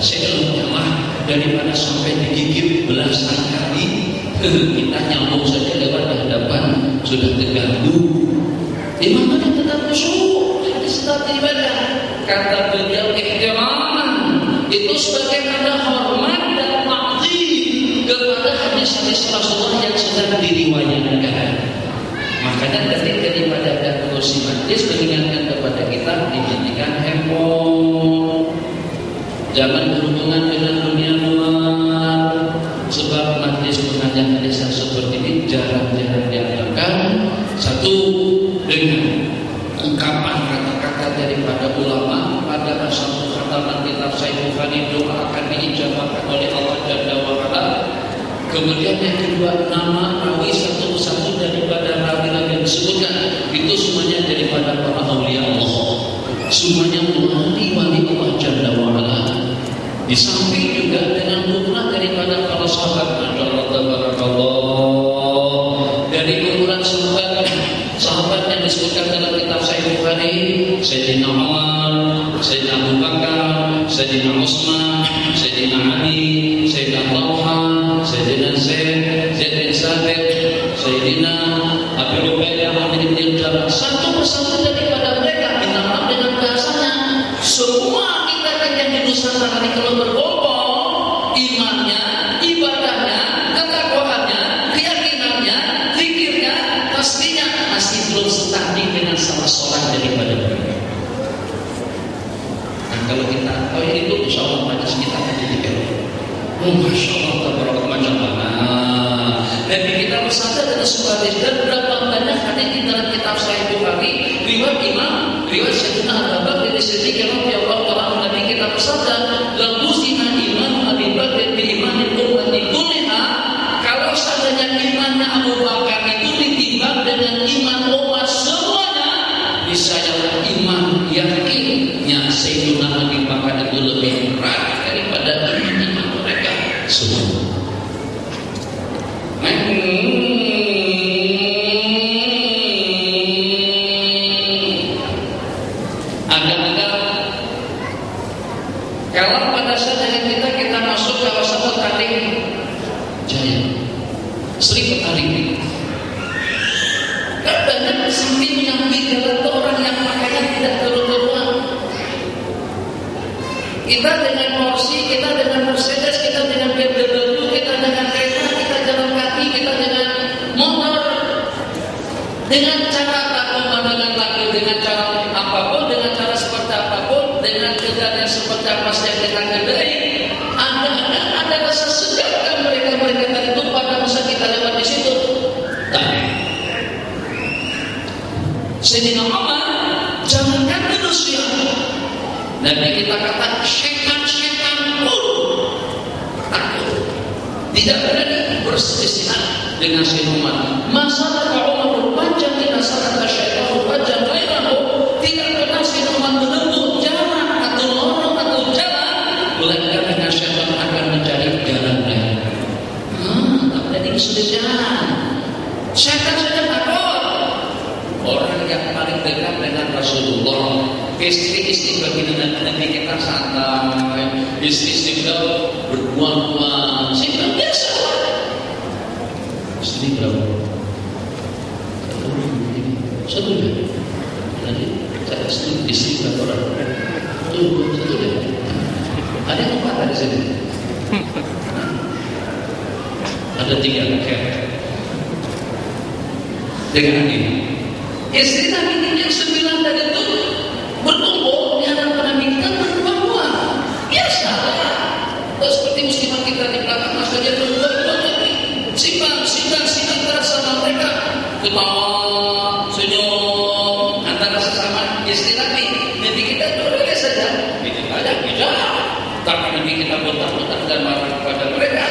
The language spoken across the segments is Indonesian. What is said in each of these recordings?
saya lelah daripada sampai digigit belasan kali. Kita nyambung saja lewat hadapan sudah terganggu. Imamnya tetap khusyuk, hadis tetap ibadah. Kata beliau ihtiraman itu sebagai tanda hormat dan ta'zim kepada hadis-hadis Rasulullah yang sedang diriwayatkan. Makanya tadi daripada ada kursi majlis mengingatkan kepada kita dihentikan handphone, jangan berhubungan dengan dunia luar, sebab majlis mengajar hadis yang seperti ini jarang-jarang diadakan. Satu, dengan ungkapan kata-kata daripada ulama pada masa khataman kitab Sahih Bukhari, doa akan diijabahkan oleh Allah Jalla wa Ala. Kemudian yang kedua, nama rawi satu persatu daripada rawi-rawi yang disebutkan itu semuanya daripada para aulia Allah, semuanya wali-wali Allah Jalla wa Ala. Di samping juga dengan kumpulan daripada para sahabat, masyaallah tabarakallah, dari kumpulan sahabat yang disebutkan dalam kitab Sahih Bukhari, Sayyidina Umar, Sayyidina Abu Bakar, Sayyidina Utsman, Sayyidina Ali, Sayyidina Talha, Sayyidina Zaid bin Sabit, Sayyidina Abu Ubaidah bin Jarrah. Satu persatu daripada mereka, minta maaf dengan bahasanya, semua kita kan yang di Nusantara ini kalau berbohong, imannya, ibadahnya, ketakwaannya, keyakinannya, zikirnya, pastinya masih belum setanding dengan salah seorang daripada mereka. Nah kalau kita tahu itu, insya Allah majlis kita akan jadi baik. Masya Allah, tabarakallah, macam mana? Nabi kita bersabda dalam sebuah hadis, dan berapa banyak hadis di dalam kitab Sahih Bukhari, riwayat Sayyidina Abu Bakar As-Siddiq radhiyallahu anhu, Nabi kita bersabda, la tusina iman Abi Bakar bi imanil ummati kulliha. Kalau seandainya imannya Abu Bakar itu ditimbang dengan iman umat semuanya, niscaya iman yakinnya Sayyidina Abu Bakar itu lebih berat daripada iman mereka semua. Kalau pada saat kita masuk kawasan Petaling Jaya, sering Petaling, kan banyak samping yang jalan orang yang pakaian tidak keruan. Kita dengan Porsi, kita dengan Mercedes, kita dengan BMW, kita dengan kereta, kita jalan kaki, kita dengan motor, dengan cara pemandangan lagi, dengan cara apapun, dengan cara seperti apapun, dengan keadaan seperti apa yang kita kedai, ada rasa segar mereka tadi itu pada masa kita lewat di situ. Tapi Sayyidina Umar jangankan manusia, Nabi kita kata syaitan pun takut, tidak berani berselisih dengan Sayyidina Umar. Masalah Umar berpanjang di masalah syaitan berpanjang lainnya, tidak pernah Sayyidina Umar menempuh jalan atau lorong atau jalan melainkan dengan syaitan akan mencari jalan lain. Tak berani berselisih. Syaitan saja takut. Orang yang paling dekat dengan Rasulullah, istri-istri baginda Nabi kita santai, istri-istri kita berbual-bual, sehingga biasa. Istri berapa? Satu ya. Nanti saya istri berapa orang? Satu ya. Ada yang empat di sini. Ada 3 kakek. Dengan ini. Istri Nabi yang 9 tadi itu berkumpul di hadapan Nabi kita berdua-dua. Biasa. Seperti muslimah kita di belakang saja berdua-dua Nabi. Simpan terasa sama mereka. Ketawa, senyum antara sesama istri Nabi. Nabi kita boleh saja. Itu saja bicara. Tapi Nabi kita bentak-bentak dan marah kepada mereka.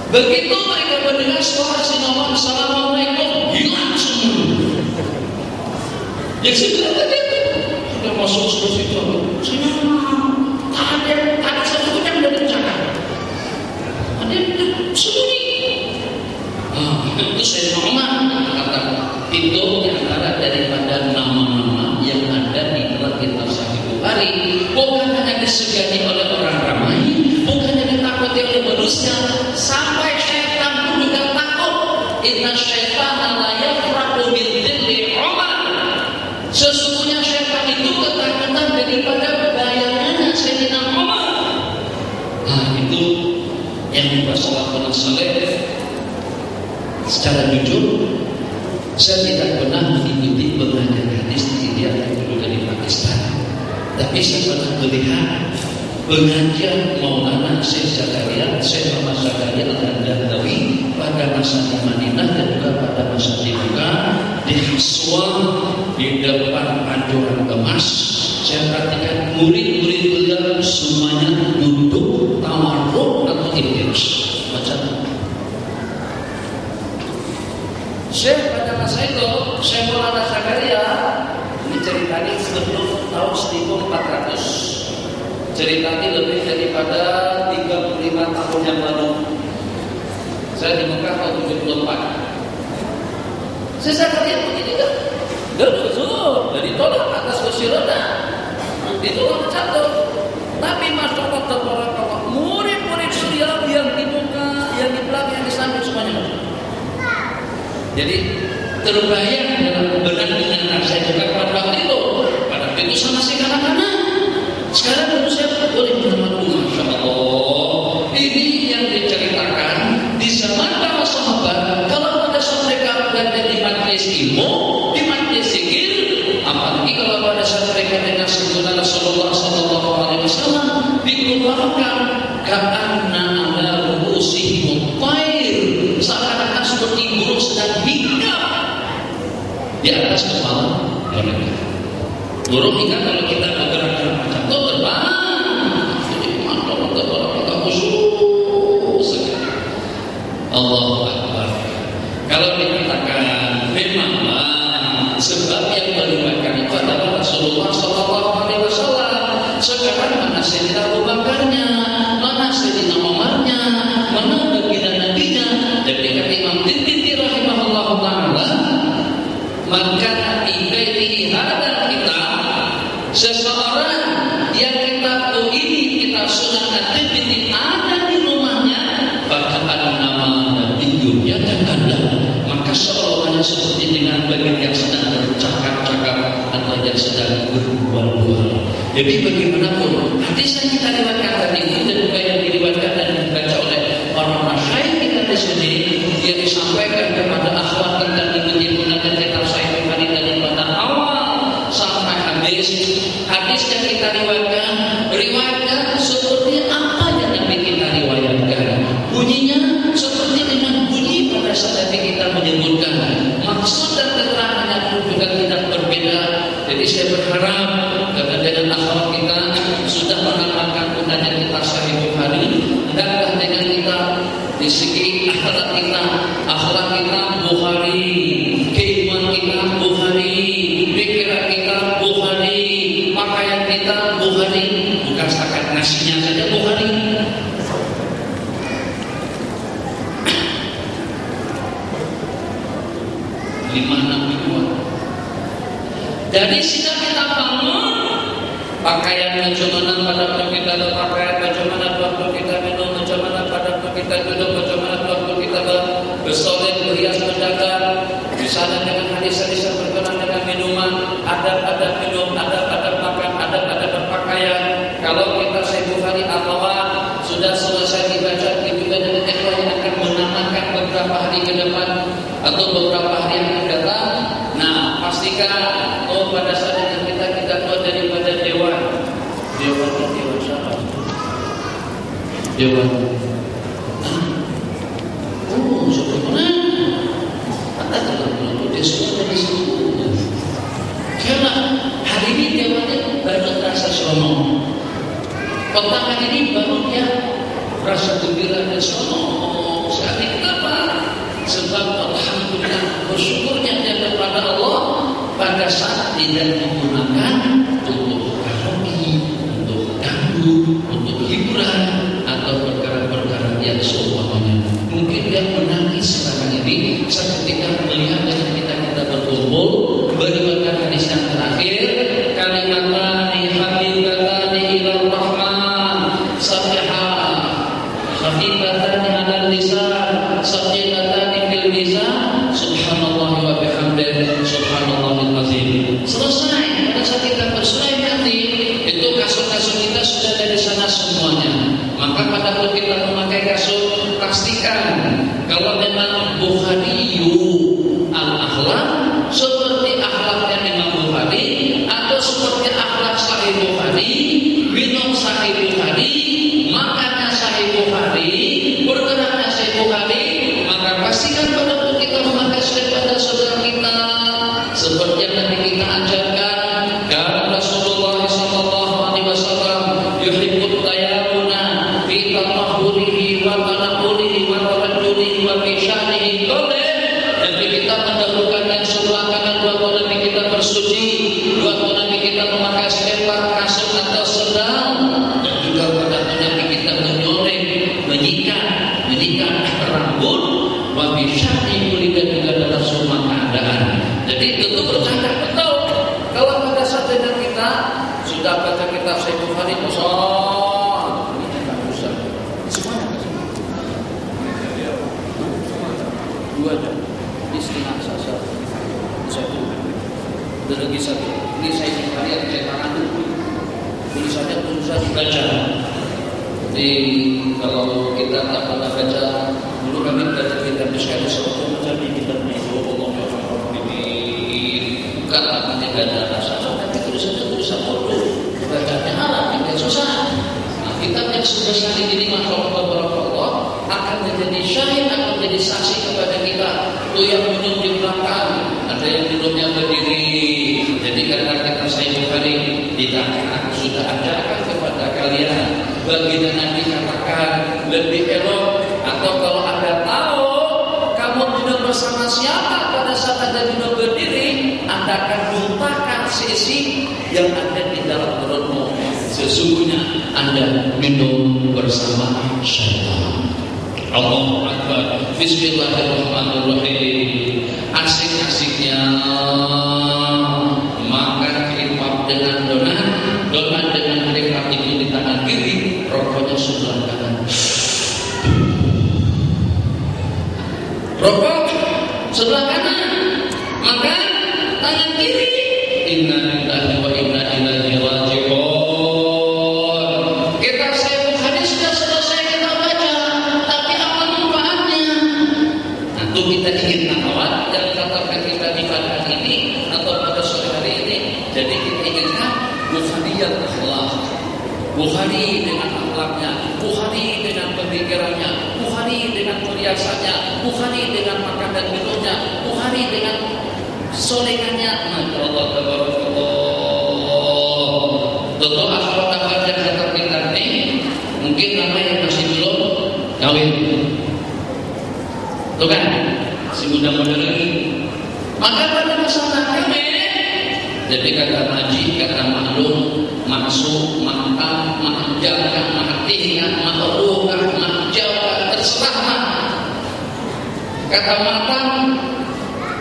Begitu mereka mendengar suara Sinawar, Assalamualaikum, hilang semua. Yang sebelah tadi itu sudah masuk situ. Tak ada satu pun yang berbicara. Ada sembunyi. Itu Sayyidina Umar kata itu diantara daripada nama-nama yang ada di dalam kitab Sahih Bukhari, bukan hanya disegani oleh orang seterusnya, sampai syaitan pun juga takut. Inna syaitana la yafrahu min dhilli Umar. Sesungguhnya syaitan itu ketakutan daripada bayangannya Sayyidina Umar. Nah, itu yang dibahas salafun saleh. Secara jujur, saya tidak pernah mengikuti pengajar hadis di India dulu dari Pakistan. Tapi saya pernah melihat pengajar Maulana Syekh Zakaria, Syekh Muhammad Zakaria Al-Handadawi pada masa di Madinah dan juga pada masa di Mekah di Hiswah di depan Pancoran Emas. Saya perhatikan murid-murid beliau semuanya duduk tawarruk atau ikhtiras macam. Syekh pada masa itu, Syekh Maulana Zakaria ini ceritanya sebelum tahun 1400, ceritanya lebih daripada 35 tahun yang lalu. Saya di Mekah tahun 74. Saya Zakaria begini kan, duduk dari tolak atas kursi roda, ditolak jatuh. Tapi masya Allah terbarak murid-murid Suriah yang di muka, yang di belakang, yang di samping semuanya. Jadi terbayang dalam benak dengan saya juga pada waktu itu sama si kanak-kanak. Sekarang baru saya boleh bermanfaat. Masya Allah, ini yang diceritakan di zaman para sahabat. Kalau pada saat mereka berada di majlis ilmu, di majlis zikir, apalagi kalau pada saat mereka dengan sebutan Rasulullah Sallallahu Alaihi Wasallam dikeluarkan ka'anna ala ru'usihim at-tayr, seakan-akan seperti burung sedang hinggap di atas kepala mereka. Burung hinggap kalau kita bergerak dalam macam itu terbang. Jadi mantap kita khusyuk sekali. Allahu Akbar. Kalau dikatakan memanglah sebab yang melibatkan itu adalah Rasulullah Sallallahu Alaihi Wasallam. Sekarang mana Sayyidina Abu Bakarnya, mana Sayyidina Umarnya, mana baginda Nabinya. Jadi kata Imam Tirmidzi rahimahullah taala, maka ibadah hadal kita seseorang yang kitab ini kitab Sunan At-Tirmidzi ada di rumahnya, bahkan nama Nabinya dan ada, maka seolah-olah seperti dengan bagian yang sedang bercakap-cakap atau yang sedang berbual-bual. Jadi bagaimanapun hadis yang kita riwayatkan tadi ini dan juga yang diriwayatkan dan dibaca oleh para masyayikh kita di sini yang disampaikan kepada akhwat kita mengikuti pengajian kitab Sahih Bukhari daripada awal sampai habis. Hadis yang kita riwayatkan seperti apa yang Nabi kita riwayatkan. Bunyinya seperti dengan bunyi pada saat Nabi kita menyebutkan. Maksud dan keterangannya pun juga tidak berbeda. Jadi saya berharap karena dengan akhwat kita sudah mengamalkan pengajian kitab Sahih Bukhari, hendaklah dengan kita di segi akhlak kita Bukhari, keimanan kita Bukhari, pikiran kita Bukhari, pakaian kita Bukhari, bukan setakat nasinya saja Bukhari. Dari sini kita bangun pakaian bagaimana pada waktu kita berpakaian, bagaimana waktu kita minum, bagaimana pada waktu kita duduk, bagaimana waktu kita bersolek, berhias, berdagang. Di sana dengan hadis-hadis yang berkenaan dengan minuman, adab-adab minum, adab-adab makan, adab-adab berpakaian. Kalau kita Sahih Bukhari akhwat sudah selesai dibaca, itu dengan ikhwan yang akan menamakan beberapa hari ke depan atau beberapa hari yang akan datang. Nah, pastikan pada saat kita keluar daripada dewan siapa? Dewan. Sebagaimana? Katakanlah kalau dia semua dari situ. Karena hari ini dewannya baru terasa seronok. Petang hari ini baru dia rasa gembira dan seronok. Sekali kenapa? Sebab alhamdulillah bersyukurnya dia kepada Allah pada saat tidak digunakan untuk karaoke, untuk dangdut, untuk hiburan atau perkara-perkara yang seumpamanya. Mungkin dia menangis sekarang ini seketika melihat dengan kita berkumpul beribadah hadis yang terakhir, kalimatani habibatani ilar rahman sabihah habibatan 'alal lisan, saqilatani fil mizan, subhanallah wa bihamdihi, subhanallahil azim. Selesai. Pada saat kita bersuai hati, itu kasut-kasut kita sudah dari sana semuanya. Maka pada waktu kita memakai kasut, pastikan kalau memang Bukhariyu al-akhlak seperti akhlaknya Imam Bukhari atau seperti akhlak Sahih Bukhari, minum Sahih Bukhari, makannya Sahih Bukhari, bergeraknya Sahih Bukhari, maka pastikan pada waktu kita memakai pada saudara kita seperti yang Nabi kita ajarkan. Dan Rasulullah sallallahu alaihi wasallam yuhibbut tayammuna fi tatahhurihi wa tanaqqulihi wa tarajjulihi wa fi sya'nihi qala. Nabi kita mendahulukan yang sebelah kanan waktu Nabi kita bersuci, waktu Nabi kita memakai sepak, kasut atau sendal, dan juga pada Nabi kita menyoreng, menyikat rambut, wa fi sya'nihi dan juga dalam semua keadaan. Jadi tentu bercanda betul. Kalau pada saat kita sudah baca kitab Sahih Bukhari, semuanya dua jam istilah sasa satu lagi satu. Ini Sahih Bukhari yang saya tangan dulu, tulisannya susah dibaca. Jadi kalau kita tak pernah baca, dulu kami baca kitab Sahih Bukhari macam ini kitabnya itu Allah bukan artinya gak ada rasa, tapi tulisan bodoh, bacanya Arab, yang susah. Nah, kitab yang sebesar ini Masya Allah akan menjadi syahid, akan menjadi saksi kepada kita. Itu yang minum di belakang, ada yang minumnya berdiri. Jadi karena kita Sahih Bukhari tidak aku sudah ajarkan kepada kalian, baginda Nabi katakan lebih elok, atau kalau Anda tahu kamu minum bersama siapa pada saat Anda minum berdiri, Anda akan lupakan sisi yang ada di dalam perutmu. Sesungguhnya Anda minum bersama syaitan. Allahu Akbar. Bismillahirrahmanirrahim. Asik-asiknya makan kripat dengan donat dengan kripat itu di tangan kiri, rokoknya sebelah kanan. Rokok sebelah kanan, maka tangan kiri. Inna lillahi wa inna ilaihi raji'un. Kitab Sahih Bukhari sudah selesai kita baca, tapi apa manfaatnya? Tentu kita ingin manfaat yang katakan kita di pada hari ini atau pada sore hari ini. Jadi kita inginkan Bukhari yang akhlak, Bukhari dengan akhlaknya, Bukhari dengan pemikirannya, Bukhari dengan perhiasannya, Bukhari dengan makan dan minumnya, Bukhari dengan solekannya. Masya Allah, tabarakallah. Tentu akhlak yang kata kita ini mungkin nama yang masih belum kawin, tuh kan, si muda-muda lagi. Maka pada masalah kawin, jadi kata maji, kata maklum, maksud, mantap, mahjakan, mahtihan, mahrukah, mahjawab, terserah mah. Kata matang,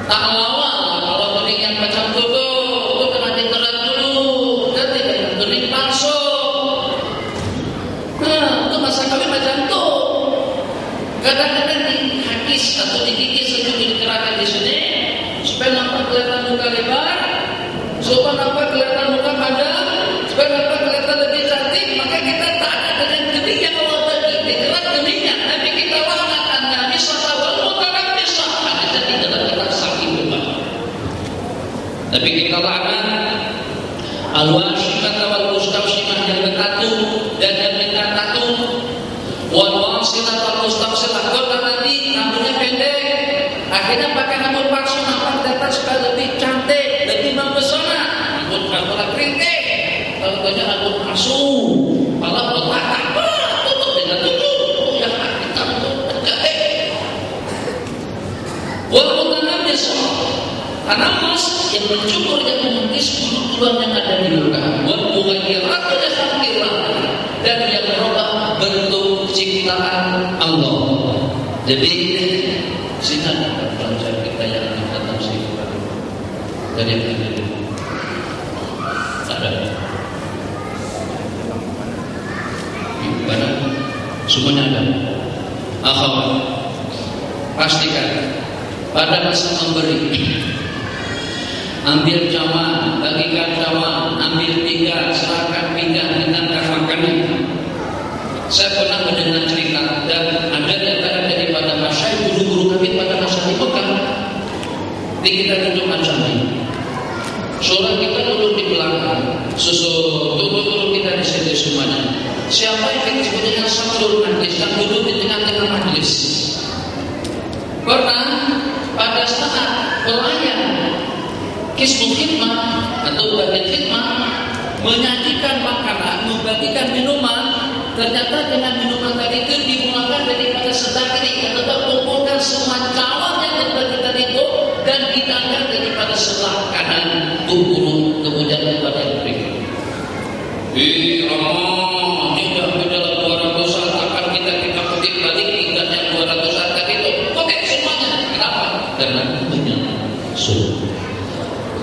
tak lawal, kalau bening yang macam itu kena ditelan dulu, dan tidak yang bening palsu. Nah, itu masa kawin macam itu. Kadang-kadang di hakis atau dikikis saja dikerahkan di sini, supaya nampak kelihatan muka lebar, supaya nampak kelihatan muka panjang, supaya nampak kelihatan lebih cantik. Maka kita tak ada dengan kening yang Allah bagi, dikerat keningnya, tapi kita wahanakan Nabi SAW bukan bisa. Ada jadi dalam kitab Sahih Bukhari. Tapi kita lakukan al-washimah wal mustawshimah yang bertatu dan yang minta tatu, wal wasilah wal mustawsilah. Kalau nanti rambutnya pendek, akhirnya pakai rambut palsu, nampak datang supaya lebih cantik, lebih mempesona. Rambut keriting, tentunya rambut palsu, malah botak apa, tutup dengan tutup, yang kita tutup cantik. Walaupun tanam besok, tanam mas yang mencukur, yang mengikis bulu-buluan yang ada di muka, walaupun rata dan sakitlah, dan yang merubah bentuk ciptaan Allah. Jadi sini ada pelajar kita yang datang sini dari yang ada di ada di mana semuanya ada. Akhwat, pastikan pada masa memberi, ambil jamaah, bagikan jamaah, ambil 3, serahkan 3, ditangkap makanan. Saya pernah mendengar cerita dan ada di antara daripada masyayikh guru-guru kami pada masa di Mekah. Di kita duduk macam ini, sholat kita duduk di belakang, duduk kita di situ semuanya. Siapa yang disebut dengan samsul majlis yang duduk di tengah-tengah majlis? Pernah pada saat pelayan kismul khidmah atau bagian khidmah menyajikan makanan, membagikan minuman, ternyata dengan minuman tadi itu dimulakan daripada sebelah kiri, kita kumpulkan semua calon yang terbagi tadi itu dan ditangkap daripada sebelah kanan turun kemudian kepada yang berikut. Ramah tidak dalam 200 saat akan kita petik balik tingkat yang 200 saat tadi itu. Oke semuanya. Kenapa? Karena banyak sunnah.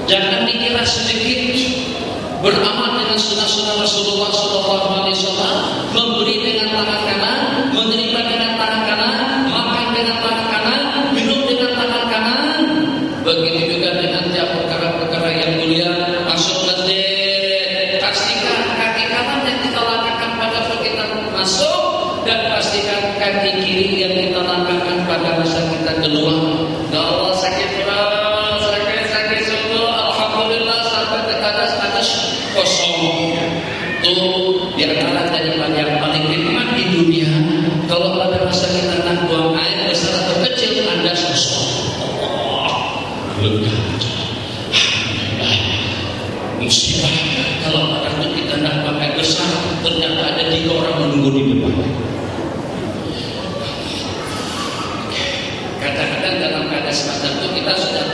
Jangan dikira sedikit beramal dengan sunnah-sunnah Rasulullah SAW, memberi dengan tangan kanan, menerima dengan tangan kanan, makan dengan tangan kanan, minum dengan tangan kanan. Begitu juga dengan tiap perkara-perkara yang mulia. Masuk masjid, pastikan kaki kanan yang kita langkahkan pada saat kita masuk, dan pastikan kaki kiri yang kita langkahkan pada masa kita keluar. Ya Allah sakit berat, sakit sungguh, alhamdulillah sampai ke atas kosong. Itu di antara daripada yang paling nikmat di dunia. Kalau pada masa kita nak buang air besar atau kecil, Anda kosong. Lega. Musibah kalau pada itu kita nak buang air besar, ternyata ada 3 orang menunggu di depan. Kadang-kadang dalam keadaan semacam itu kita sudah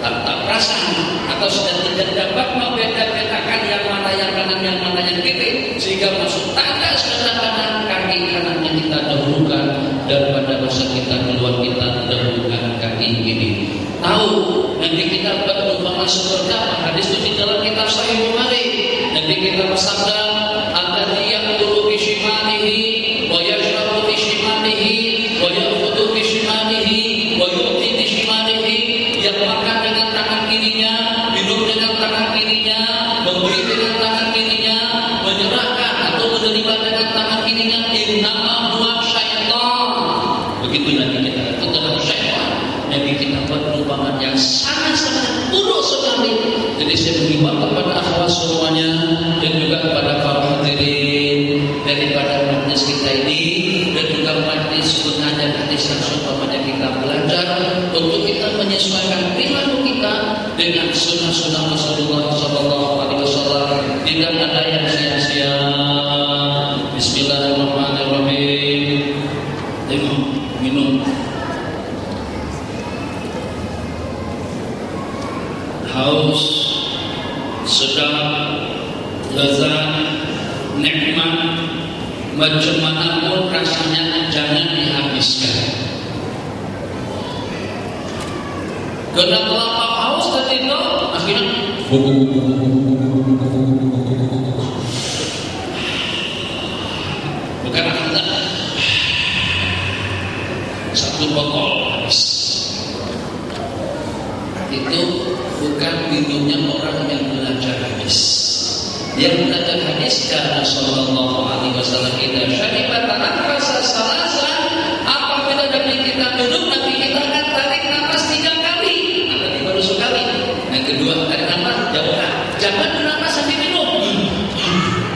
tak perasaan atau sudah tidak dapat membeda-bedakan yang mana yang kanan, yang mana yang kiri, sehingga masuk tangga kadang-kadang kaki kanannya kita dahulukan dan pada masa kita keluar kita dahulukan kaki kiri. Tahu nanti kita berumpama seperti apa? Hadis itu di dalam kitab Sahih Bukhari. Nanti kita bersabda, "Alladzi yaqulu bi shimalihi wa yashrabu bi shimalihi wa yaqutu bi shimalihi wa yu'ti bi shimalihi." Yang makan dengan tangan kirinya, minum dengan tangan kirinya, memberi dengan tangan kirinya, menyerahkan atau menerima dengan tangan kirinya, innama huwa syaitan. Begitu nanti kita itu dengan syaitan. Nabi kita buat perumpamaan yang sangat-sangat buruk sekali. Jadi saya mengimbau kepada akhwat semuanya dan juga kepada para hadirin daripada majlis kita ini dan juga majlis mengajar hadis yang seumpamanya kita belajar untuk kita menyesuaikan perilaku kita dengan sunnah-sunnah Rasulullah SAW. Tidak ada yang sia-sia. Bismillahirrahmanirrahim. Tengok, minum. Haus, sedap, lezat, nikmat, macam mana pun rasanya jangan dihabiskan. Kena kelapa haus tadi itu akhirnya bukan anda satu botol habis. Itu bukan minumnya orang yang belajar hadis. Yang belajar hadis karena Sallallahu Alaihi Wasallam kita syaribat nafas salasa. Apabila dari kita duduk nanti kita akan tarik nafas 3 kali. Nanti baru sekali. Yang kedua tarik nafas jauhkan. Jangan bernafas sambil minum.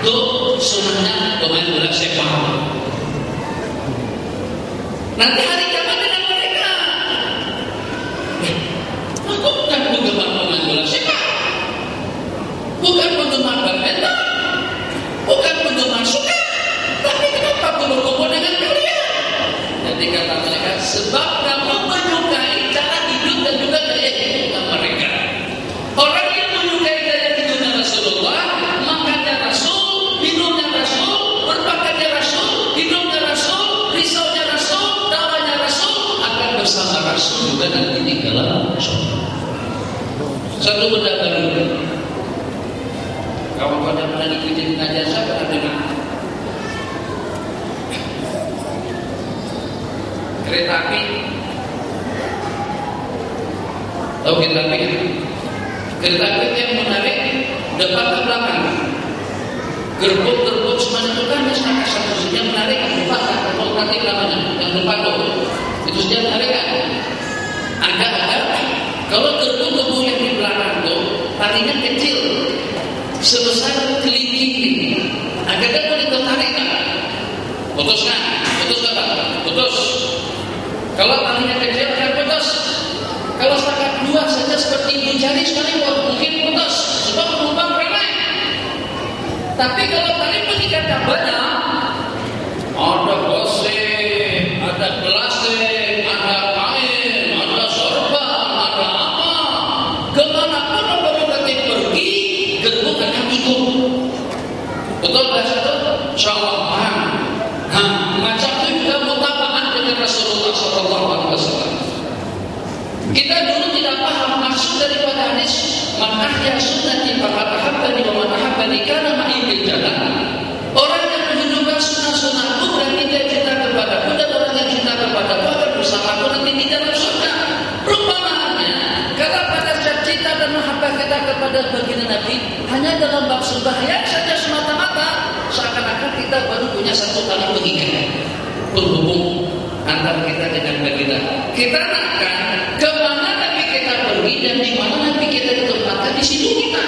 Itu sunnahnya pemain bola sepak. Nanti hari kiamat dengan mereka. Aku bukan penggemar pemain bola sepak, bukan penggemar badminton, bukan penggemar suka, tapi kenapa berkumpul dengan kalian? Jadi kata mereka, sebab kamu menyukai cara hidup dan juga gaya hidup mereka. Orang yang menyukai gaya hidupnya Rasulullah, makannya Rasul, minumnya Rasul, berpakaiannya Rasul, hidupnya Rasul, risaunya Rasul, dawanya Rasul, akan bersama Rasul juga nanti di dalam surga. Satu benda baru. Kalau pada pernah ikuti pengajian saya pernah dengar. kereta api. Tahu kereta api? Kereta api yang menarik depan ke belakang. Gerbong semacam itu kan misalkan satu menarik ke depan, kalau nanti namanya yang depan itu saja menarik kan. Agak-agak kalau gerbong yang di belakang tuh talinya kecil sebesar kelingking ini. Agak-agak boleh tertarik kan? Putus kan? Putus. Kalau talinya kecil akan putus. Kalau sangat luas saja seperti ibu jari sekali mungkin putus. Sebab penumpang ramai. Tapi kalau tali pengikatnya banyak, ada gosip, ada gelasik, ada kain, ada sorban, ada apa. Kemanapun orang pergi, gerbong akan ikut. Betul bahasa itu? Insyaallah paham. Macam itu juga mutaba'ah dengan Rasulullah SAW. Kita dulu tidak paham maksud daripada hadis man ahya sunnati faqad ahabbani wa man ahabbani kana ma'i bil jannah. Orang yang menghidupkan sunnah-sunnahku berarti dia cinta kepadaku, dan orang yang cinta kepadaku akan bersamaku nanti di dalam surga. Perumpamaannya, kalau pada saat cinta dan mahabbah kita kepada baginda Nabi hanya dalam bab sembahyang saja semata-mata, seakan-akan kita baru punya satu tali pengikat penghubung antara kita dengan baginda. Kita nakkan kemana Nabi kita pergi dan di mana Nabi kita ditempatkan, di situ kita.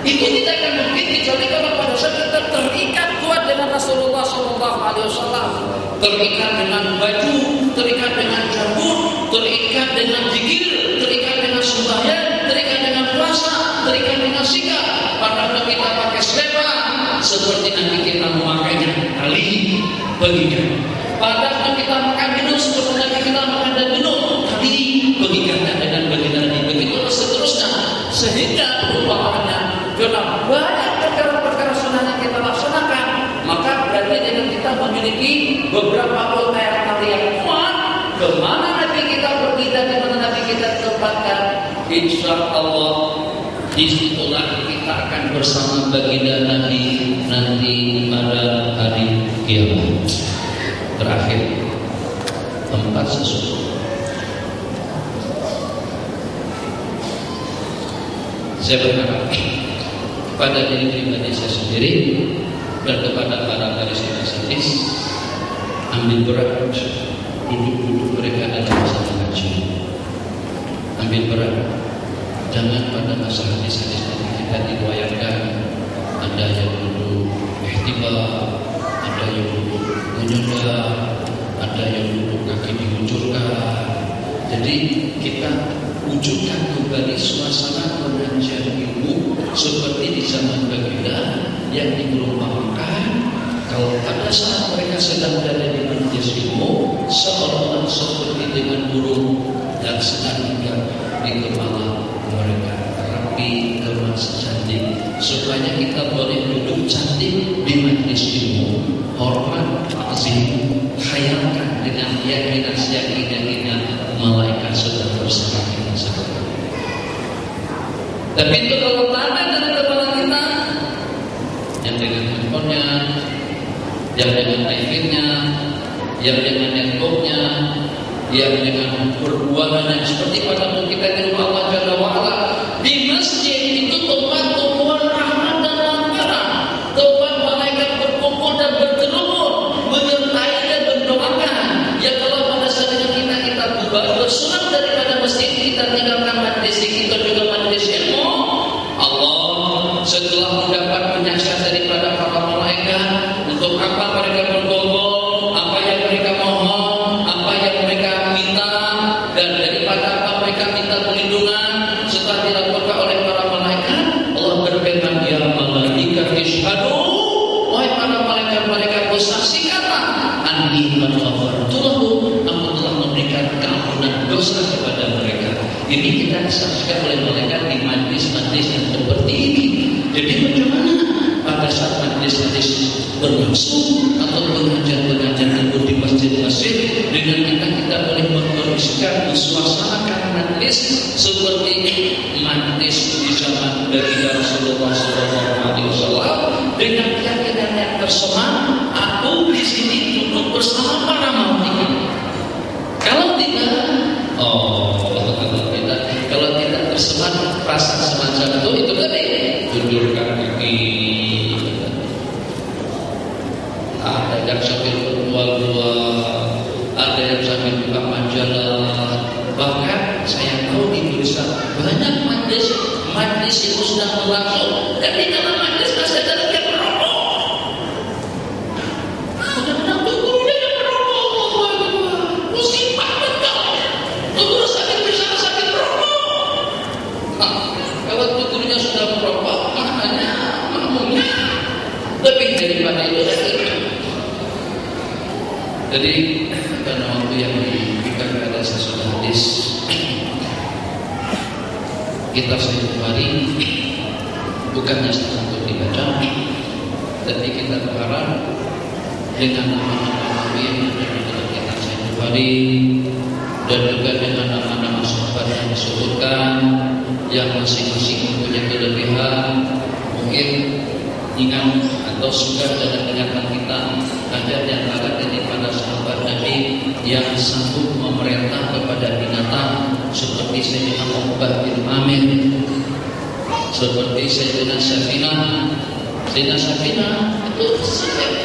Itu tidak akan mungkin kecuali kalau pada saat kita terikat kuat dengan Rasulullah SAW, terikat dengan baju, terikat dengan jamur, terikat dengan zikir, terikat dengan sembahyang, terikat dengan puasa, terikat dengan sikap. Padahal kita pakai selera seperti nanti kita memakainya tali pengikat. Padahal kita makan minum seperti nanti kita makan dan minum tali pengikatnya dengan baginda Nabi. Begitu seterusnya, sehingga perubahannya dalam banyak perkara-perkara sunnah yang kita laksanakan, maka berarti dengan kita memiliki beberapa ultah tali yang kuat. Kemana Nabi kita pergi dan di mana Nabi kita tempatkan, insya Allah disitulah kita akan bersama baginda Nabi nanti pada hari kiamat. Terakhir, tempat sesuatu. Saya berharap pada diri pribadi saya sendiri dan kepada para hadis, ambil berat duduk mereka dalam masalah haji. Ambil berat, jangan pada masa hadis tadi kita diriwayatkan ada yang duduk ihtibar, ada yang duduk menyunda, ada yang duduk kaki diluncurkan. Jadi kita wujudkan kembali suasana pengajian ilmu seperti di zaman baginda yang diperumpamakan. Kalau pada saat mereka sedang berada di majelis ilmu, seolah-olah seperti dengan burung yang sedang tinggal di kepala mereka, rapi, kemas, cantik. Supaya kita boleh duduk cantik di majelis ilmu, hormat, azim, khayalkan dengan keyakinan malaikat sudah bersama kita sekarang. Tapi itu kalau tanda dari kepala kita, yang dengan handphonenya, yang dengan iPad-nya, yang dengan netbooknya, yang dengan perbuatan yang seperti pada kita di rumah Allah Jalla wa'ala. Di masjid itu tempat tumpuan rahmat dan lantaran, tempat malaikat berkumpul dan berkerumun, menyertai dan mendoakan. Ya kalau pada saat kita bersunat daripada masjid, kita tinggalkan majlis kita juga majlis ilmu, Allah setelah mendapat penyaksian daripada para malaikat, untuk apa mereka bergolong, apa yang mereka mohon, apa yang mereka minta, dan daripada apa mereka minta perlindungan, setelah dilakukan oleh para malaikat, Allah berfirman, ya malaikat ishhadu, wahai para malaikat bersaksikanlah, anni qad ghafartu lahum, aku telah memberikan keampunan dosa kepada mereka. Ini kita disaksikan oleh malaikat di majlis-majlis yang seperti ini. Jadi bagaimana pada saat majlis-majlis berlangsung atau pengajian-pengajian ilmu di masjid-masjid, dengan kita boleh mengkondisikan suasana majlis seperti majlis di zaman baginda Rasulullah SAW, dengan keyakinan yang tersemat, aku di sini duduk bersama para malaikat. daripada itu lagi. Jadi karena waktu yang diberikan pada sesuatu hadis kita sehari bukannya untuk dibaca, tapi kita berharap dengan nama-nama yang ada di dalam kitab Bukhari dan juga dengan nama-nama sahabat yang disebutkan yang masing-masing mempunyai kelebihan, mungkin ingat atau suka dalam ingatan kita ada di antara daripada sahabat Nabi yang sanggup memerintah kepada binatang seperti Sayyidina Uqbah bin Amir, seperti Sayyidina Safinah. Sayyidina Safinah itu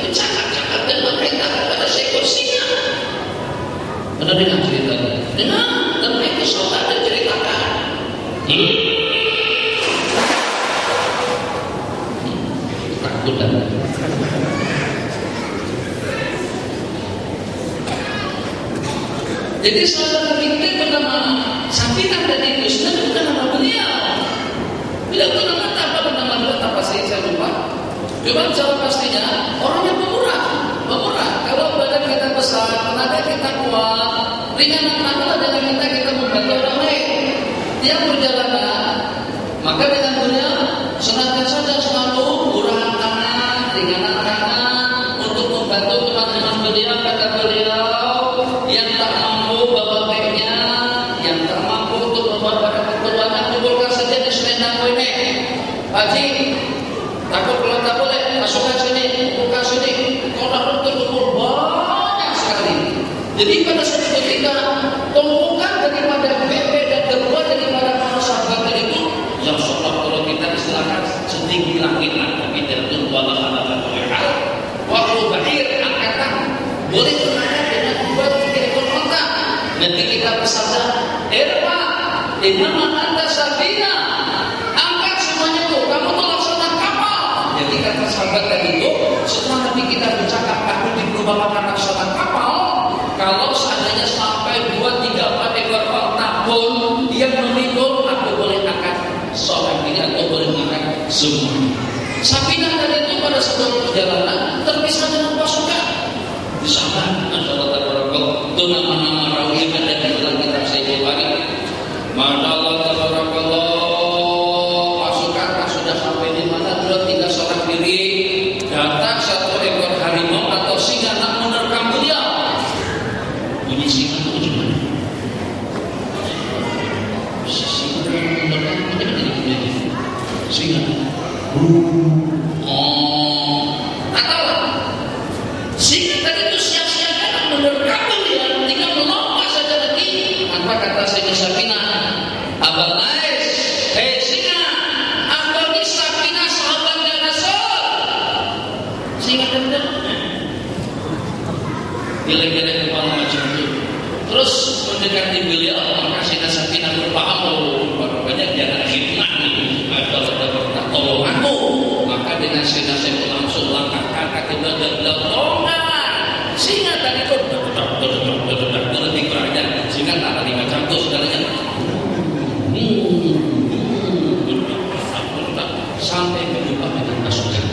bercakap-cakap dan memerintah kepada seekor singa. Pernah dengar ceritanya? Dengar, dan itu saudara ceritakan. Takut dan jadi saudara kita bernama Safinah dan itu sebenarnya bukan nama beliau. Bila itu nama apa bernama beliau apa sih saya lupa. Cuma jawab pastinya orang yang pemurah. Kalau badan kita besar, tenaga kita kuat, ringan adalah dengan kita membantu orang lain. Dia perjalanan, maka dengan beliau senantiasa saja selalu murah tangan, ringan tangan untuk membantu teman-teman beliau. Kata beliau, yang tak mampu bawa baiknya, yang tak mampu untuk membawa barang keperluan, kumpulkan saja di selendang ini. Haji, takut kalau tak boleh masukkan sini, buka sini. Kalau terkumpul banyak sekali. Jadi pada suatu ketika tumpukan daripada BP dan terbuat daripada para sahabat itu yang seolah kalau kita istilahkan setinggi langit tapi tidak wala ala al waktu bahir angkatan boleh berangkat dengan 2-3 ekor unta. Nanti kita bersabda, "Erma, innama anta Safinah." Angkat semuanya tuh, kamu tuh laksana kapal. Jadi kata sahabat tadi itu, setelah Nabi kita bercakap aku diperubahan laksana kapal, kalau seandainya sampai 2-3 ekor unta pun yang memikul, aku boleh angkat seorang ini atau boleh angkat semua. Safinah tadi itu pada sebuah perjalanan terpisah dengan pasukan. Di sana, masyaallah tabarakallah, itu nama-nama rawi yang ada di dalam kitab Sahih Bukhari. Masyaallah tabarakallah, pasukan sudah sampai di mana? Sudah tinggal seorang diri. Datang 1 ekor harimau atau singa nak menerkam beliau. Bunyi singa itu gimana? Singa menerkam bagaimana jadi singa? Tak tahu. Singa tadi itu siap-siap datang menerkam beliau, tinggal melompat saja lagi. Apa kata Sayyidina Safinah? Abang Ais, hei singa, aku ini Safinah sahabatnya Rasul. Singa dan geleng-geleng kepala macam itu. Terus mendekati beliau, maka Sayyidina Safinah berpaham, rupanya dia ada hikmah nih. Kalau tak tolong aku, maka dengan Sayyidina Safinah langsung langkahkan kaki beliau tolongan. Singa tadi itu lebih kurangnya, singa tak ada 5 jam itu segalanya. Sampai berjumpa dengan pasukan.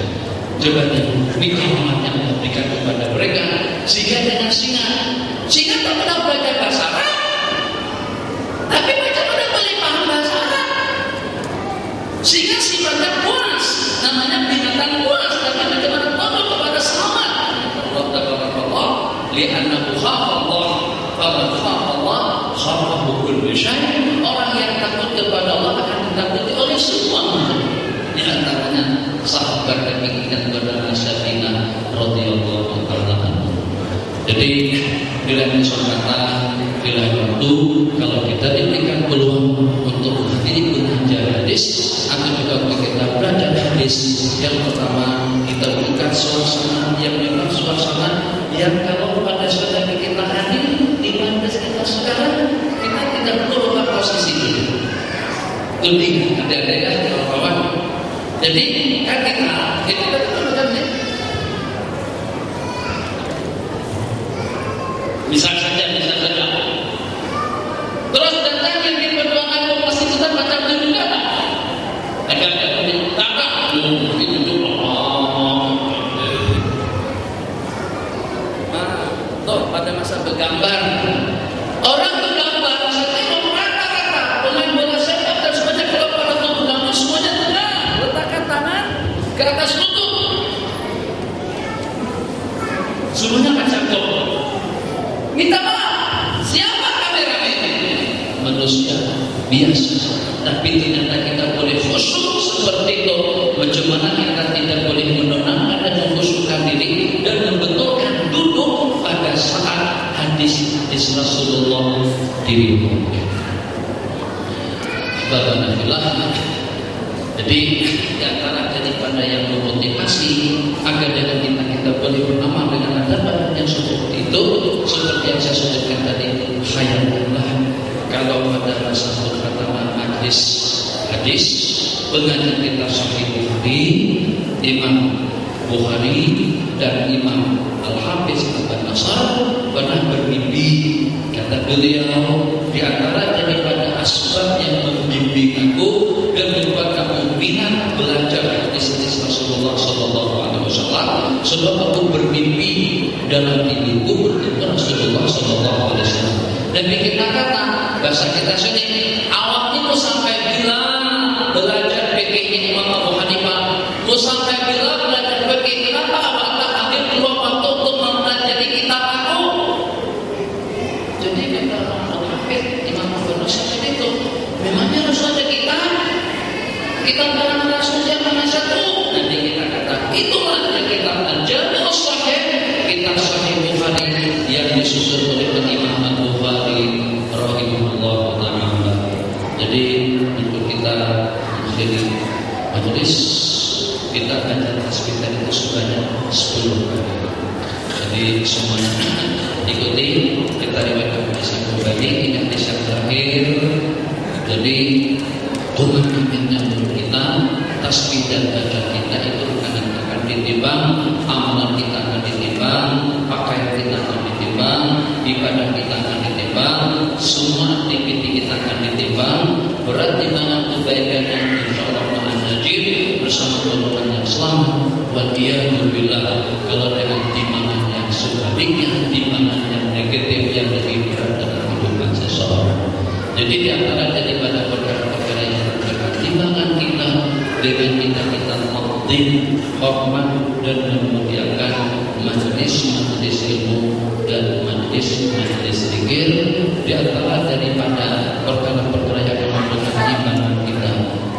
Jabatan nikmat yang diberikan kepada mereka, sehingga dengan singa tak pernah belajar bahasa Arab, tapi mereka pernah boleh paham bahasa Arab. Sehingga sifatnya puas, namanya binatang puas, tapi bagaimana tunduk kepada selamat. Allah Taala, li'annahu khafallah, faman khafallah khafahu kullu syai'. Orang yang takut kepada Allah akan ditakuti oleh semua makhluk. Di antaranya sahabat yang ingat kepada Safinah radhiyallahu taala. Jadi bila kata bila waktu kalau kita diberikan peluang untuk menghadiri pengajian hadis atau juga untuk kita belajar hadis, yang pertama kita berikan suasana yang memang suasana yang kalau pada saat kita hadir di majelis kita sekarang kita tidak perlu lupa posisi itu. Lebih ada bawah. Jadi kan kita betul macam ni. Bisa saja. Terus datang yang di perjuangan pasti tetap macam itu juga tak? Agak-agak tak itu Allah. gambar. Orang bergambar, saya tengok rata-rata pemain bola sepak dan semuanya kalau pada tubuh gambar semuanya tegak, letakkan tangan ke atas lutut, semuanya macam itu. Minta maaf, siapa kameramen? Manusia biasa, tapi ternyata kita boleh khusyuk seperti itu. Bagaimana kita tidak boleh menenangkan dan mengkhusyukkan diri dan membetulkan duduk pada saat hadis Rasulullah diriwayatkan. Babanafilah. Jadi di antara daripada yang memotivasi agar dengan kita boleh beramal dengan adab yang seperti itu, seperti yang saya sebutkan tadi, khayalullah. Kalau pada satu pertama majlis hadis pengajian kita Sahih Bukhari, Imam Bukhari dan Imam Al-Hafiz Ibnu Nasr pernah bermimpi, kata beliau, di antara daripada asbab yang membimbing aku dan membuat kamu minat belajar hadis-hadis Rasulullah SAW, sebab aku bermimpi dalam mimpiku bertemu Rasulullah SAW. Dan kita kata bahasa kita sini, awak itu sampai bilang belajar fikih Imam Abu Hanifah, mau sampai bilang belajar fikih, kenapa awak tak ambil dulu waktu untuk mempelajari kitab aku? Jadi kata orang Hafid Imam Abu Hanifah itu, memangnya harus ada kita dalam Rasul yang mana satu? Nanti kita kata itulah yang kita belajar Sahih, kitab Sahih Bukhari yang disusun oleh Imam Al-Bukhari rahimahullah ta'ala. Jadi untuk kita menjadi majelis, kita baca tasbih itu sebanyak 10 kali. Jadi semuanya ikuti, kita riwayatkan hadis yang kembali, ini hadis yang terakhir. Jadi Quran aminnya menurut kita, tasbih dan baca kita itu akan ditimbang, amalan kita akan ditimbang, pakaian kita akan ditimbang, ibadah kita akan ditimbang, semua aktiviti kita akan ditimbang. Berat timbangan kebaikan yang insyaallah akan najib bersama golongan yang selamat. Waliyahulillah, kalau dengan timbangan yang sebaliknya, timbangan yang negatif yang lebih berat dalam kehidupan seseorang. Jadi di antara daripada perkara-perkara yang terkait timbangan kita dengan kita mengabdi, hormat dan memuliakan majelis-majelis ilmu dan majelis-majelis zikir. Di antara daripada perkara-perkara yang membutuhkan ibadah kita,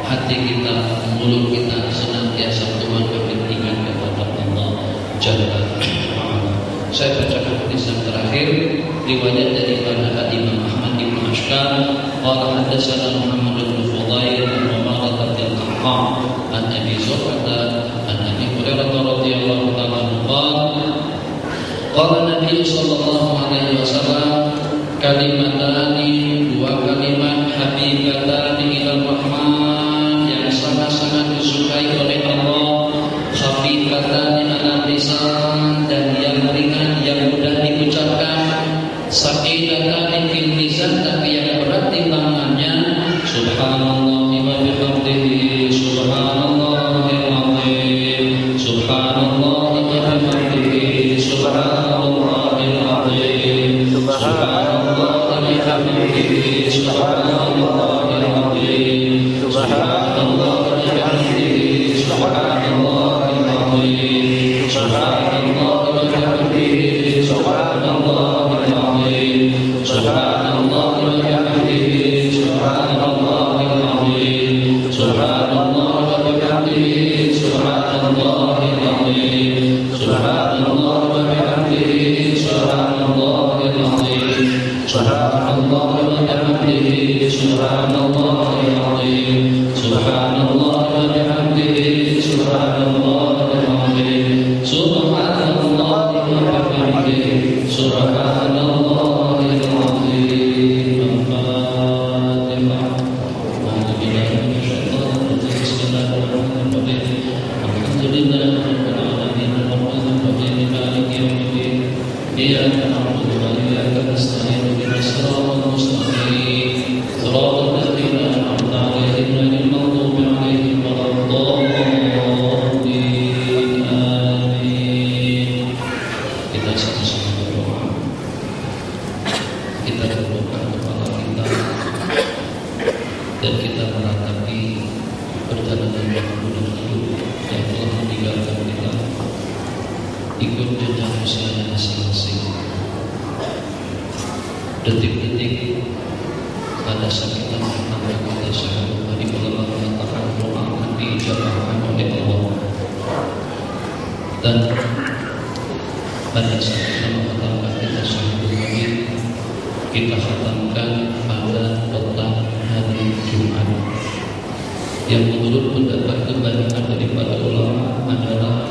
hati kita, mulut kita senantiasa mengingat kepada Allah Jalla wa'ala. Saya bacakan hadis yang terakhir, riwayat daripada Imam Ahmad bin Ashkar, qala hadatsana Muhammad bin Fudail bin Umayyah bin Qahhar an Abi Zur'ah an Abi Hurairah radhiyallahu ta'ala anhu qala Nabi sallallahu alaihi wasallam, kalimatani, dua kalimat habibatani ilal rahman yang sangat-sangat disukai oleh Allah, khafifatani ala lisan dan yang ringan, yang mudah diucapkan, saqilatani fil mizan tapi yang berat timbangannya, subhanallah wa bihamdihi subhanallahil azim, subhanallah wa bihamdihi subhanallahil azim, subhanallah wa bihamdihi subhanallahil azim, subhanallah wa bihamdihi subhanallahil azim, subhanallah wa bihamdihi subhanallahil azim, subhanallah wa bihamdihi subhanallahil azim, subhanallah wa bihamdihi subhanallahil azim, subhanallah wa bihamdihi subhanallahil azim, subhanallah wa bihamdihi subhanallahil azim, subhanallah wa bihamdihi subhanallahil azim, subhanallah wa bihamdihi subhanallahil azim. Al-Fatihah. A'udzubillahi minasyaitonir rajim. Bismillahirrahmanirrahim. Alhamdulillahirabbil alamin. Arrahmanirrahim. Maliki yaumiddin. Iyyaka na'budu wa iyyaka nasta'in. Ihdinas siratal mustaqim. Shiratal ladzina an'amta 'alaihim ghairil maghdubi 'alaihim waladdallin. Amin. Kita sama-sama berdoa. ikut jenjang usianya masing-masing. Detik-detik pada saat kita menambah kita sehari hari ulama mengatakan doa akan diijabahkan oleh Allah. Dan pada saat kita mengatakan kita sehari hari kita khatamkan pada petang hari Jumat, yang menurut pendapat kebanyakan daripada ulama adalah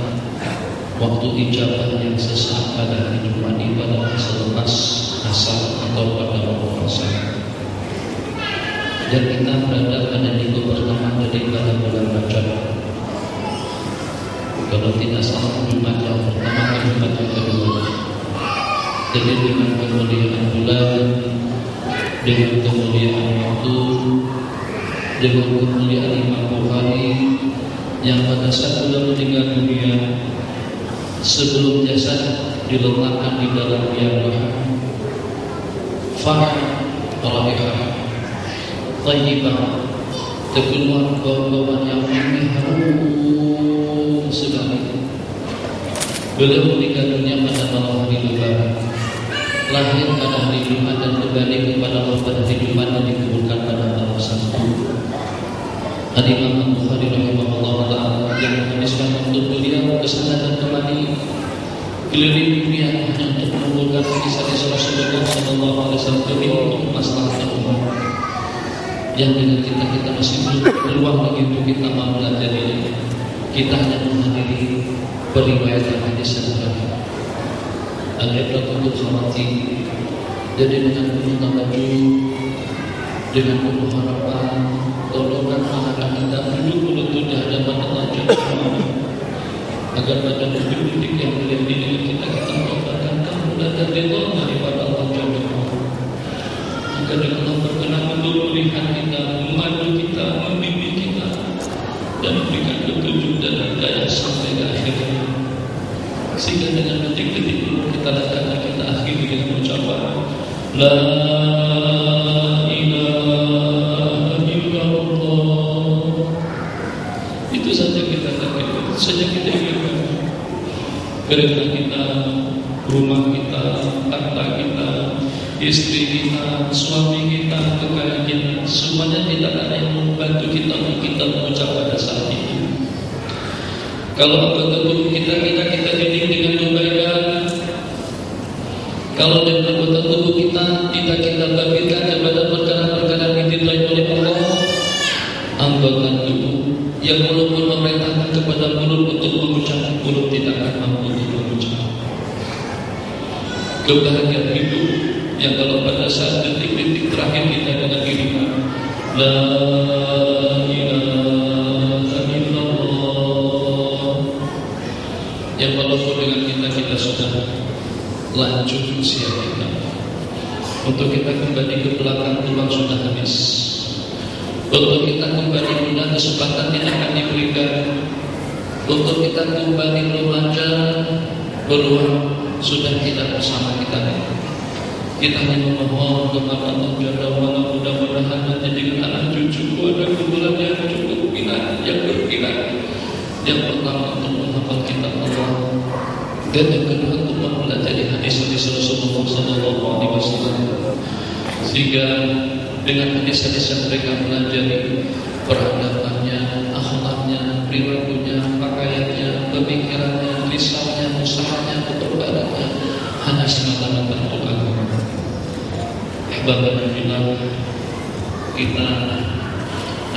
waktu ijabah yang sesaat pada hari Jumat itu adalah selepas asar atau pada waktu asar. Dan kita berada pada minggu pertama daripada bulan Rajab. Kalau tidak salah Jumat yang pertama dan Jumat yang kedua. Jadi dengan kemuliaan bulan, dengan kemuliaan waktu, dengan kemuliaan Imam Bukhari yang pada saat beliau meninggal dunia, sebelum jasad diletakkan di dalam biang farah raihah thayyibah, terkeluar bau-bauan yang harum sekali. Beliau meninggal dunia pada malam hari Lebaran, lahir pada hari Jumat dan kembali kepada Allah pada hari Jumat dan dikuburkan pada tanggal 1. Imam Bukhari rahimahullah ta'ala yang menghabiskan waktu beliau kesana dan kembali keliling dunia hanya untuk mengumpulkan kisah-kisah Rasulullah SAW demi untuk masalah umat. Yang dengan kita masih belum peluang lagi untuk kita mempelajari, kita hanya menghadiri periwayatan hadis saja. Al-ibratu bil khawatim. Jadi dengan penuh tabajuk, dengan penuh harapan, tolongkan anak kita duduk di hadapan Allah Jalla, agar pada detik-detik yang mulia ini kita mendapatkan kemudahan dan ridha daripada Allah Jalla. Agar dengan Allah berkenan untuk melihat kita, memandu kita, membimbing kita, dan memberikan petunjuk dan hidayah sampai ke akhirnya. Sehingga dengan detik-detik itu kita lakukan, kita akhiri dengan ucapan La ilaha illallah. Itu saja kita lakukan, itu saja kita ingatkan. Kerana kita, rumah kita, harta kita, istri kita, suami kita, kekayaan kita, semuanya tidak ada yang membantu kita untuk kita mengucap pada saat itu. Kalau anggota tubuh kita didik dengan kebaikan, kalau dengan anggota tubuh kita tidak kita bagikan kepada perkara-perkara yang diridhai oleh Allah, anggota tubuh yang mulut pun memerintahkan kepada mulut untuk mengucap, mulut tidak akan mampu untuk mengucap. Kebahagiaan hidup yang kalau pada saat detik-detik terakhir kita dengan dirinya La ilaha illallah, yang walaupun dengan kita sudah lanjut usia kita, untuk kita kembali ke belakang uang sudah habis, untuk kita kembali guna kesempatan yang akan diberikan, untuk kita kembali remaja peluang sudah tidak bersama kita. Kita hanya memohon kepada Allah Jalla wa'ala, mudah-mudahan nanti dengan anak cucuku ada kebulan yang cukup minat, yang berminat. Yang pertama untuk menghafal kitab Allah, dan yang kedua untuk mempelajari hadis-hadis Rasulullah SAW, sehingga dengan hadis-hadis yang mereka pelajari, peradabannya, akhlaknya, perilakunya, pakaiannya, pemikirannya, lisannya, usahanya, keperbadannya, hanya semata bentuk agama. Bahkan bila kita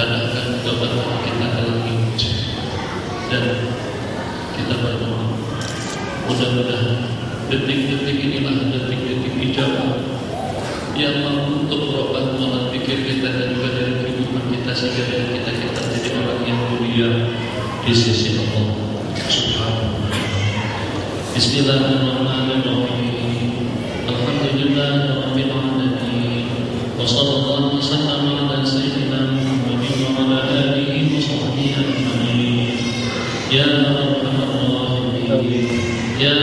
adakan kebenaran kita dalam hidup dan kita berdoa, mudah-mudahan detik-detik inilah detik-detik ijabah yang mampu untuk merubah pola pikir kita dan juga dari kehidupan kita, sehingga kita jadi orang yang mulia di sisi Allah Subhanahu wa Ta'ala. Bismillahirrahmanirrahim. Alhamdulillahirabbil alamin. Wa sallallahu wasallam ala sayyidina Muhammadin wa ala alihi wa sahbihi ajma'in. Ya arhamar rahimin, ya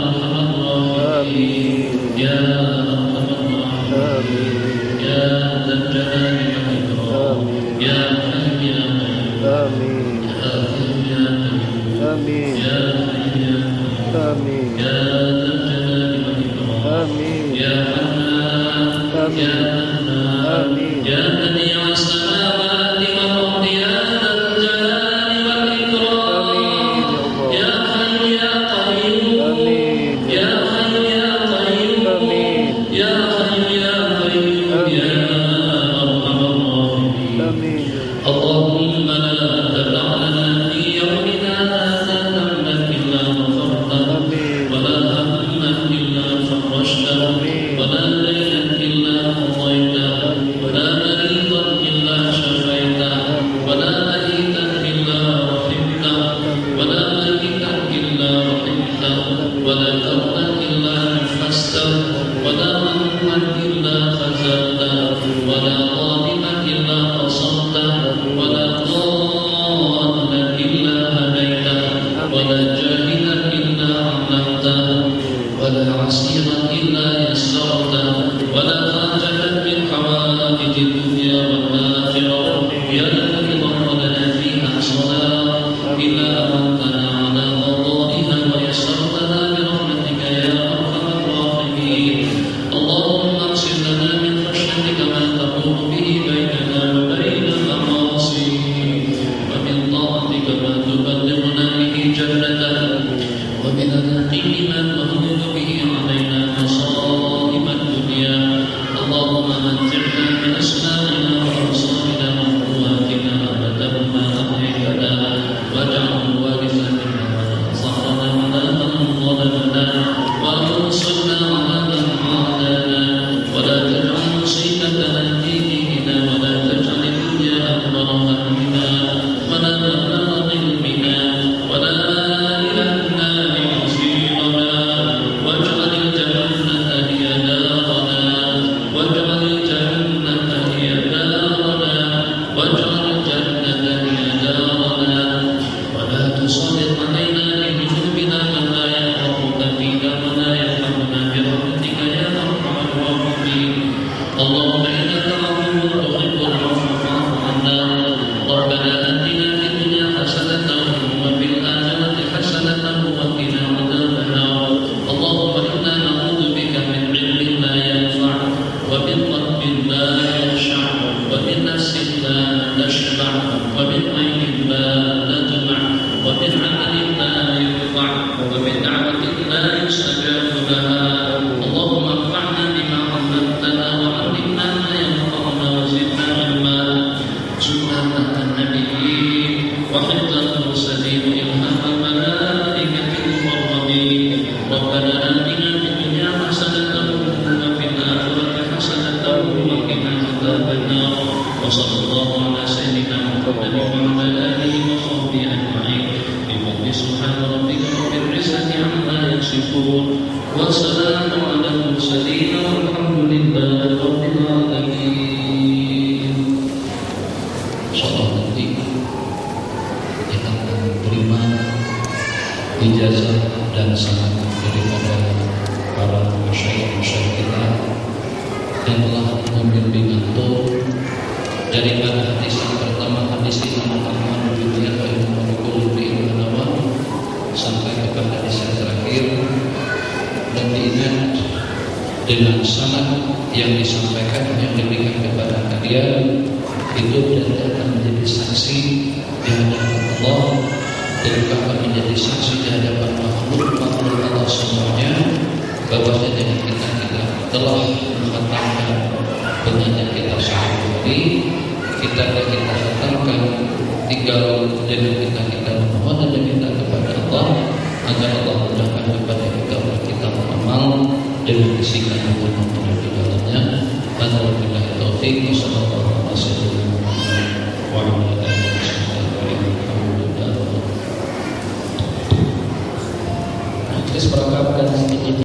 arhamar rahimin, ya arhamar rahimin, ya dzal jalali wal ikram, ya hayy ya qayyum, amin, ya hayy ya qayyum, amin, ya hayy ya qayyum. آمين يا ذا الجلال والإكرام آمين يا حنان يا منان آمين يا بديع السماوات والأرض يا ذا الجلال والإكرام يا حي يا قيوم يا حي يا قيوم يا حي يا قيوم يا أرحم الراحمين اللهم لا تدع لنا في يومنا هذا ذنبا إلا غفرته ولا هما إلا فرجته ولا دينا إلا قضيته ولا مريضا إلا شفيته ولا ميتا إلا رحمته ولا ميتا إلا رحمته ولا كربا إلا نفسته ولا هما إلا خزلته ولا ظالما إلا قصرته ولا ضالا إلا هديته ولا جاهلا إلا علمته ولا عسيرا إلا يسرته ولا حاجة من حوائج الدنيا والآخرة يا رضا ولنا فيها صلاة إلا أردتنا على قضائها ويسرتنا برحمتك يا أرحم الراحمين اللهم اقسم لنا من خشيتك ما تحول به بيننا وبين المعاصي ومن طاعتك ما تبلغنا به جنتك ومن اليقين ما تهون به علينا مصائب الدنيا اللهم متعنا بأسمائنا وأبصارنا وقواتنا أبدا ما أحييتنا واجعله الوارث منا وانصرنا على من ظلمنا وانصرنا على من عادانا ولا تجعل مصيبتنا في ديننا ولا تجعل الدنيا أكبر همنا ولا مبلغ علمنا ولا إلى النار مصيرنا واجعل الجنة هي دارنا واجعل الجنة هي دارنا واجعل الجنة هي دارنا ولا تسلط علينا بذنوبنا من لا يخافك فينا ولا يرحمنا برحمتك يا أرحم الراحمين اللهم إنك عفو تحب العفو فاعف عنا ربنا آتنا في الدنيا حسنة وفي الآخرة حسنة وقنا عذاب النار اللهم إنا نعوذ بك من علم لا ينفع ومن قلب لا يخشع ومن نفس لا تشبع ومن عين لا تدمع ومن عمل لا يرفع ومن دعوة لا يستجاب لها اللهم انفعنا بما علمتنا وعلمنا ما ينفعنا وزدنا علما سنة النبيين وحفظ المرسلين وإلهام الملائكة المقربين ربنا آتنا في الدنيا حسنة وفي الآخرة حسنة وقنا عذاب النار وصلى الله على سيدنا محمد وعلى آله وصحبه أجمعين بفضل سبحان ربك رب العزة عما يصفون وسلام على المرسلين والحمد لله رب العالمين. Insyaallah nanti kita akan terima ijazah dan sanad daripada para masyayikh kita yang telah membimbing antum daripada hadis yang pertama, hadis Imam Ahmad bin Hanbal sampai kepada hadis yang terakhir, dan diingat dengan sanad yang disampaikan yang diberikan kepada kalian itu nanti akan menjadi saksi di hadapan Allah dan juga akan menjadi saksi di hadapan makhluk Allah semuanya bahwasanya kita telah mengatakan pengajian kita sehari hari kita katakan tinggal dengan kita memohon dan minta kepada Allah agar Allah mudahkan kepada kita beramal dengan isikan yang penuh di dalamnya. Alhamdulillah taufiq. Wassalamualaikum warahmatullahi wabarakatuh.